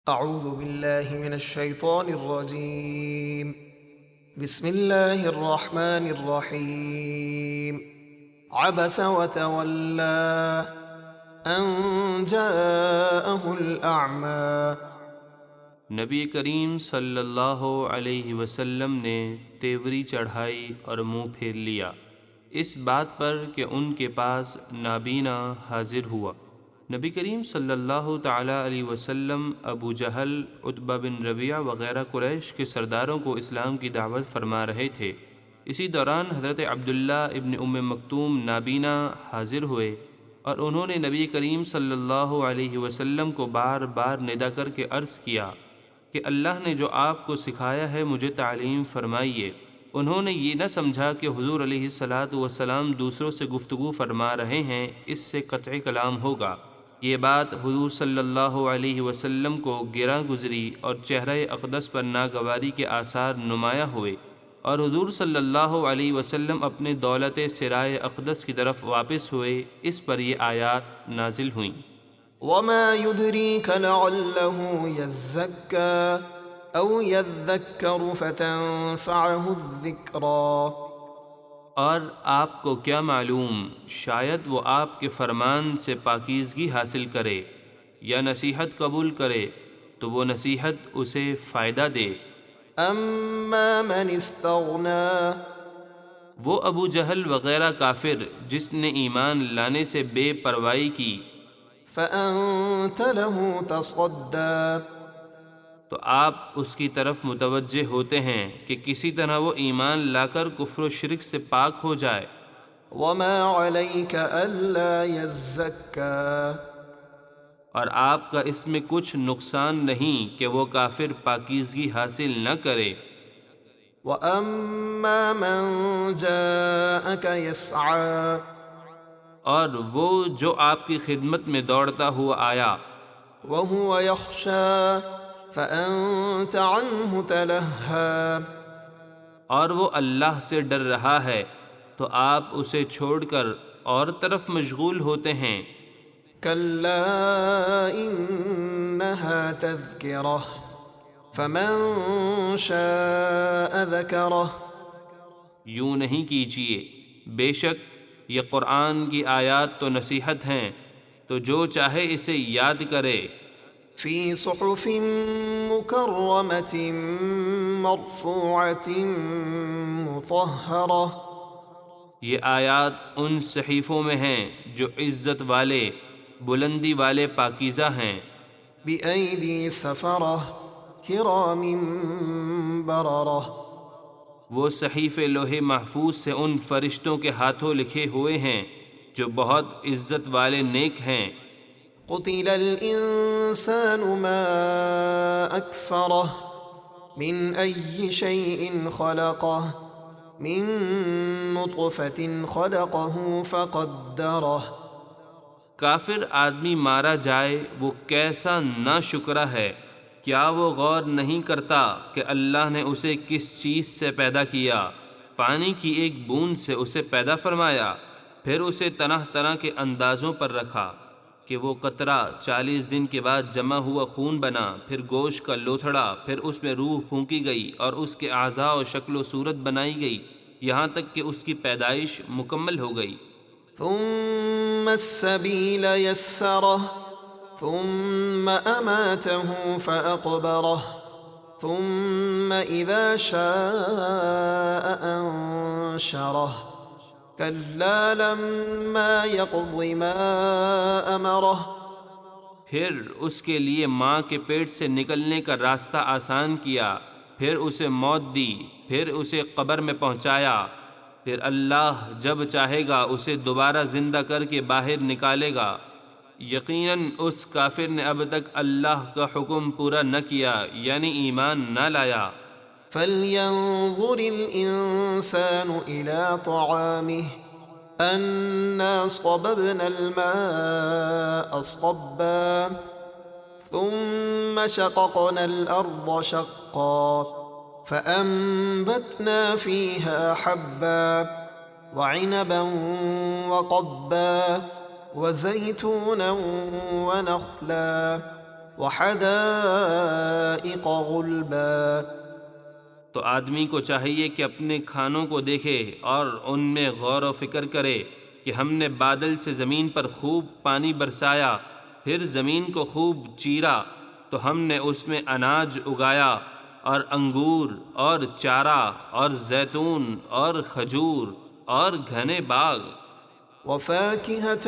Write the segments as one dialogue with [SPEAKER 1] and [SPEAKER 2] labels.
[SPEAKER 1] اعوذ باللہ من الشیطان الرجیم بسم اللہ الرحمن الرحیم عبس وتولى ان جاءه الاعمى۔
[SPEAKER 2] نبی کریم صلی اللہ علیہ وسلم نے تیوری چڑھائی اور منہ پھیر لیا اس بات پر کہ ان کے پاس نابینا حاضر ہوا۔ نبی کریم صلی اللہ تعالی علیہ وسلم ابو جہل، عتبہ بن ربیعہ وغیرہ قریش کے سرداروں کو اسلام کی دعوت فرما رہے تھے۔ اسی دوران حضرت عبداللہ ابن ام مکتوم نابینا حاضر ہوئے اور انہوں نے نبی کریم صلی اللہ علیہ وسلم کو بار بار ندا کر کے عرض کیا کہ اللہ نے جو آپ کو سکھایا ہے مجھے تعلیم فرمائیے۔ انہوں نے یہ نہ سمجھا کہ حضور علیہ الصلاۃ والسلام دوسروں سے گفتگو فرما رہے ہیں، اس سے قطعی کلام ہوگا۔ یہ بات حضور صلی اللہ علیہ وسلم کو گراں گزری اور چہرہ اقدس پر ناگواری کے آثار نمایاں ہوئے، اور حضور صلی اللہ علیہ وسلم اپنے دولت سرائے اقدس کی طرف واپس ہوئے۔ اس پر یہ آیات نازل ہوئیں۔
[SPEAKER 1] وما يدريك لعله يزكى او يذكر فتنفعه الذكرى۔
[SPEAKER 2] اور آپ کو کیا معلوم، شاید وہ آپ کے فرمان سے پاکیزگی حاصل کرے یا نصیحت قبول کرے تو وہ نصیحت اسے فائدہ دے۔
[SPEAKER 1] اما من استغنى،
[SPEAKER 2] وہ ابو جہل وغیرہ کافر جس نے ایمان لانے سے بے پروائی کی،
[SPEAKER 1] فأنت له تصدى،
[SPEAKER 2] تو آپ اس کی طرف متوجہ ہوتے ہیں کہ کسی طرح وہ ایمان لا کر کفر و شرک سے پاک ہو جائے۔
[SPEAKER 1] وما عليك ألا يزكى،
[SPEAKER 2] اور آپ کا اس میں کچھ نقصان نہیں کہ وہ کافر پاکیزگی حاصل نہ کرے۔
[SPEAKER 1] وأما من جاءك يسعى،
[SPEAKER 2] اور وہ جو آپ کی خدمت میں دوڑتا ہوا آیا،
[SPEAKER 1] وهو يخشى فأنت عنه تلهى،
[SPEAKER 2] اور وہ اللہ سے ڈر رہا ہے تو آپ اسے چھوڑ کر اور طرف مشغول ہوتے ہیں۔
[SPEAKER 1] كلا إنها تذكرة فمن شاء ذكره۔
[SPEAKER 2] یوں نہیں کیجیے، بے شک یہ قرآن کی آیات تو نصیحت ہیں، تو جو چاہے اسے یاد کرے۔
[SPEAKER 1] في صحف مكرمة مرفوعة مطهرة،
[SPEAKER 2] یہ آیات ان صحیفوں میں ہیں جو عزت والے، بلندی والے پاکیزہ ہیں،
[SPEAKER 1] بأيدي سفرة كرام بررة۔
[SPEAKER 2] وہ صحیفے لوح محفوظ سے ان فرشتوں کے ہاتھوں لکھے ہوئے ہیں جو بہت عزت والے نیک ہیں۔
[SPEAKER 1] قتل الإنسان ما أكفره من أي شيء خلقه من نطفة خلقه فقدره۔
[SPEAKER 2] کافر آدمی مارا جائے وہ کیسا ناشکرا ہے، کیا وہ غور نہیں کرتا کہ اللہ نے اسے کس چیز سے پیدا کیا؟ پانی کی ایک بوند سے اسے پیدا فرمایا، پھر اسے طرح طرح کے اندازوں پر رکھا کہ وہ قطرہ 40 دن کے بعد جمع ہوا خون بنا، پھر گوشت کا لوتھڑا، پھر اس میں روح پھونکی گئی اور اس کے اعضاء و شکل و صورت بنائی گئی، یہاں تک کہ اس کی پیدائش مکمل ہو گئی۔
[SPEAKER 1] ثم السبيل يسره ثم أماته فأقبره ثم إذا شاء أنشره كلا لما يقض ما أمره۔
[SPEAKER 2] پھر اس کے لیے ماں کے پیٹ سے نکلنے کا راستہ آسان کیا، پھر اسے موت دی، پھر اسے قبر میں پہنچایا، پھر اللہ جب چاہے گا اسے دوبارہ زندہ کر کے باہر نکالے گا۔ یقیناً اس کافر نے اب تک اللہ کا حکم پورا نہ کیا، یعنی ایمان نہ لایا۔
[SPEAKER 1] فلينظر الإنسان إلى طعامه أنا صببنا الماء صبا ثم شققنا الأرض شقا فأنبتنا فيها حبا وعنبا وقبا وزيتونا ونخلا وحدائق غلبا.
[SPEAKER 2] تو آدمی کو چاہیے کہ اپنے کھانوں کو دیکھے اور ان میں غور و فکر کرے کہ ہم نے بادل سے زمین پر خوب پانی برسایا، پھر زمین کو خوب چیرا تو ہم نے اس میں اناج اگایا، اور انگور اور چارہ اور زیتون اور کھجور اور گھنے باغ،
[SPEAKER 1] وفاكهة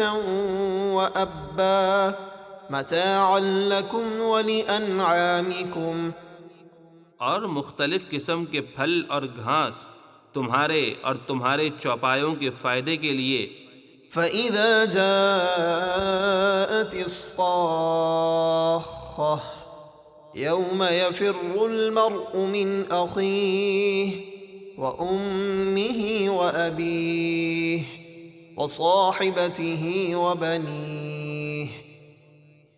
[SPEAKER 1] وأبا متاعا لكم ولأنعامكم.
[SPEAKER 2] اور مختلف قسم کے پھل اور گھاس تمہارے اور تمہارے چوپایوں کے فائدے کے لیے.
[SPEAKER 1] فإذا جاءت الصاخة يوم يفر المرء من أخيه وأمه وأبيه وصاحبته وبنيه.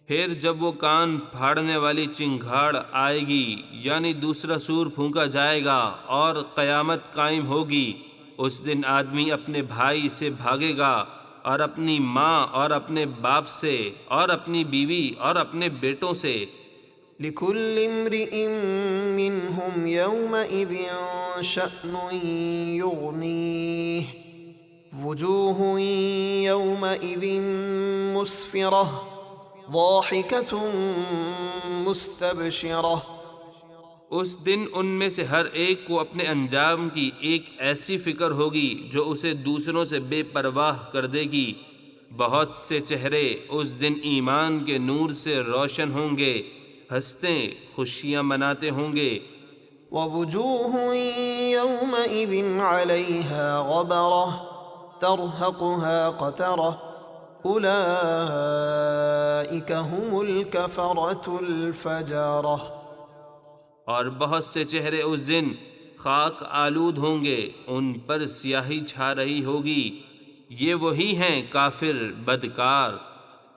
[SPEAKER 2] پھر جب وہ کان پھاڑنے والی چنگھاڑ آئے گی، یعنی دوسرا سور پھونکا جائے گا اور قیامت قائم ہوگی، اس دن آدمی اپنے بھائی سے بھاگے گا، اور اپنی ماں اور اپنے باپ سے، اور اپنی بیوی اور اپنے بیٹوں سے.
[SPEAKER 1] لكل امرئ منهم يومئذ شأن يغنيه. وجوه يومئذ مسفرة ضاحكة مستبشرة.
[SPEAKER 2] اس دن ان میں سے ہر ایک کو اپنے انجام کی ایک ایسی فکر ہوگی جو اسے دوسروں سے بے پرواہ کر دے گی. بہت سے چہرے اس دن ایمان کے نور سے روشن ہوں گے، ہنستے خوشیاں مناتے ہوں گے.
[SPEAKER 1] ووجوه يومئذ عليها غبرة ترهقها قترة أولئك هم الكفرة الفجرة.
[SPEAKER 2] اور بہت سے چہرے اس دن خاک آلود ہوں گے، ان پر سیاہی چھا رہی ہوگی. یہ وہی ہیں کافر بدکار.